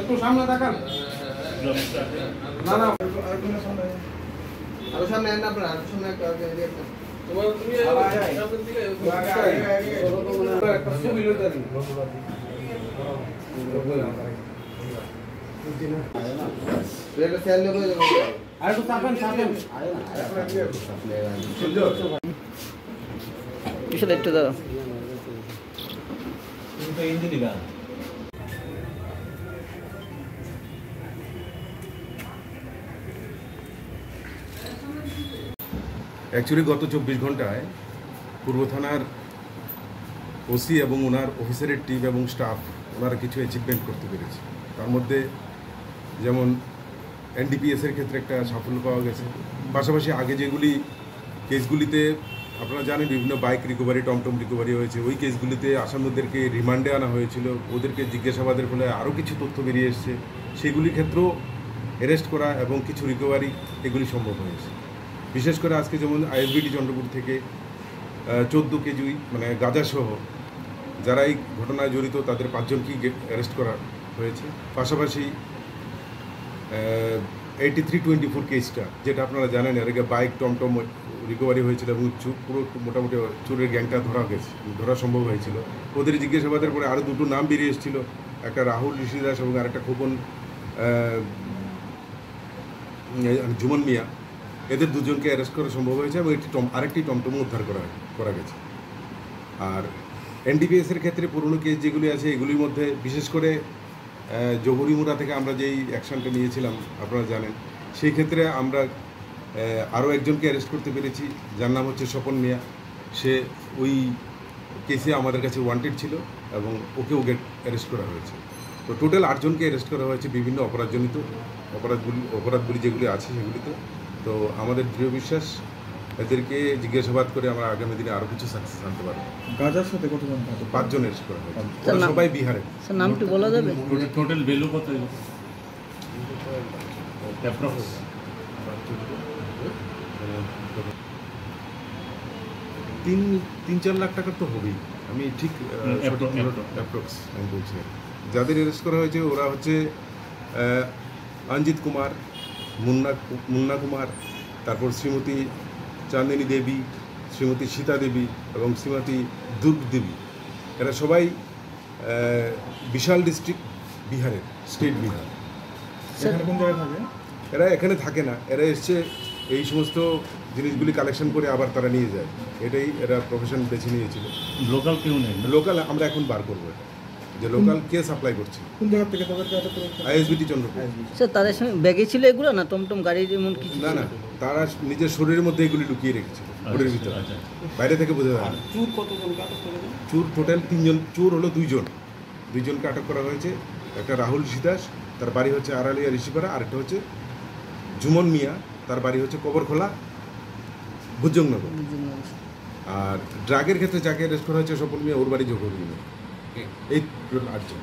একটু সামনে তাকান। না না আরো সামনে আন আপনারা, আরো সামনে একটা তোমার তুমি সামনে দিকে একটা ছবি লইতা দিন। এটা সেল নেব আর একটু তাকান সামনে পিছনে একটু দাও। তুমি তো ইঞ্জিন দিবা। অ্যাকচুয়ালি গত 24 ঘন্টায় পূর্ব থানার ওসি এবং ওনার অফিসারের টিম এবং স্টাফ ওনারা কিছু অ্যাচিভমেন্ট করতে পেরেছে। তার মধ্যে যেমন এনডিপিএসের ক্ষেত্রে একটা সাফল্য পাওয়া গেছে। পাশাপাশি আগে যেগুলি কেসগুলিতে আপনারা জানেন বিভিন্ন বাইক রিকভারি, টমটম রিকভারি হয়েছে, ওই কেসগুলিতে আসামিদেরকে রিমান্ডে আনা হয়েছিল, ওদেরকে জিজ্ঞাসাবাদের ফলে আরও কিছু তথ্য বেরিয়ে এসছে, সেগুলির ক্ষেত্রেও অ্যারেস্ট করা এবং কিছু রিকভারি এগুলি সম্ভব হয়েছে। বিশেষ করে আজকে যেমন আইএসবিটি চন্দ্রপুর থেকে 14 কেজি মানে গাঁজাসহ যারা এই ঘটনায় জড়িত তাদের 5 জনকেই অ্যারেস্ট করা হয়েছে। পাশাপাশি 8324 কেসটা যেটা আপনারা জানেন, এর আগে বাইক টমটম রিকভারি হয়েছিল এবং পুরো মোটামুটি চোরের গ্যাংটা ধরা সম্ভব হয়েছিল। ওদের জিজ্ঞাসাবাদের পরে আরও 2টো নাম বেরিয়ে এসেছিল, একটা রাহুল ঋষিদাস এবং আরেকটা খোকন জুমন মিয়া। এদের 2 জনকে অ্যারেস্ট করা সম্ভব হয়েছে এবং আরেকটি টমটমও উদ্ধার করা গেছে। আর এনডিপিএসের ক্ষেত্রে পুরনো কেস যেগুলি আছে এগুলির মধ্যে বিশেষ করে জহুরিমুড়া থেকে আমরা যেই অ্যাকশনটা নিয়েছিলাম আপনারা জানেন, সেই ক্ষেত্রে আমরা আরও একজনকে অ্যারেস্ট করতে পেরেছি, যার নাম হচ্ছে স্বপন মিয়া। সে ওই কেসে আমাদের কাছে ওয়ান্টেড ছিল এবং ওকে অ্যারেস্ট করা হয়েছে। তো টোটাল 8 জনকে অ্যারেস্ট করা হয়েছে বিভিন্ন অপরাধজনিত অপরাধগুলি যেগুলি আছে সেগুলিতে। তো আমাদের দৃঢ় বিশ্বাস এদেরকে জিজ্ঞাসাবাদ করে আমরা আগামী দিনে আরও কিছু সাকসেস আনতে পারবো। গাজার সাথে কতজন? 5 জন অ্যারেস্ট করা হয়েছে, ওরা সবাই বিহারে। স্যার নামটি বলা যাবে? টোটাল ভ্যালু কত? অ্যাপ্রক্স 3-4 লাখ টাকার তো হবেই, আমি ঠিক অ্যাপ্রক্স আমি বলছি। যাদের অ্যারেস্ট করা হয়েছে ওরা হচ্ছে অঞ্জিত কুমার, মুন্না কুমার, তারপর শ্রীমতী চাঁদিনী দেবী, শ্রীমতী সীতা দেবী এবং শ্রীমতী দুর্গ দেবী। এরা সবাই বিশাল ডিস্ট্রিক্ট বিহারের, স্টেট বিহার। কোন জায়গায় থাকে? এরা এখানে থাকে না, এরা এসছে এই সমস্ত জিনিসগুলি কালেকশন করে আবার তারা নিয়ে যায়, এটাই এরা প্রফেশন বেছে নিয়েছিল। লোকাল কেউ নেই? লোকাল আমরা এখন বার করবো এটা, যে লোকাল কে সাপ্লাই করছে। কোন জায়গা থেকে তাদেরকে আটক করা হয়েছে? আইএসবিটি চন্দ্রপুর। স্যার তাদের সঙ্গে ব্যাগে ছিল এগুলো না টমটম গাড়ির এমন কিছু? না না, তারা নিজের শরীরের মধ্যে এগুলি লুকিয়ে রেখেছিল ঘরের ভিতরে, বাইরে থেকে বোঝা যায় না। চুর কতজনকে আটক করেছে? চোর টোটাল 3 জন, চোর হলো 2 জন, 2 জনকে আটক করা হয়েছে। একটা রাহুল ঋষিদাস, তার বাড়ি হচ্ছে আড়ালিয়া ঋষিপাড়া, আরেকটা হচ্ছে জুমন মিয়া, তার বাড়ি হচ্ছে কবরখোলা ভুজংনগর। আর ড্রাগের ক্ষেত্রে যাকে অ্যারেস্ট করা হয়েছে স্বপন মিয়া, ওর বাড়ি জহুরি। এই টোটাল 8 জন।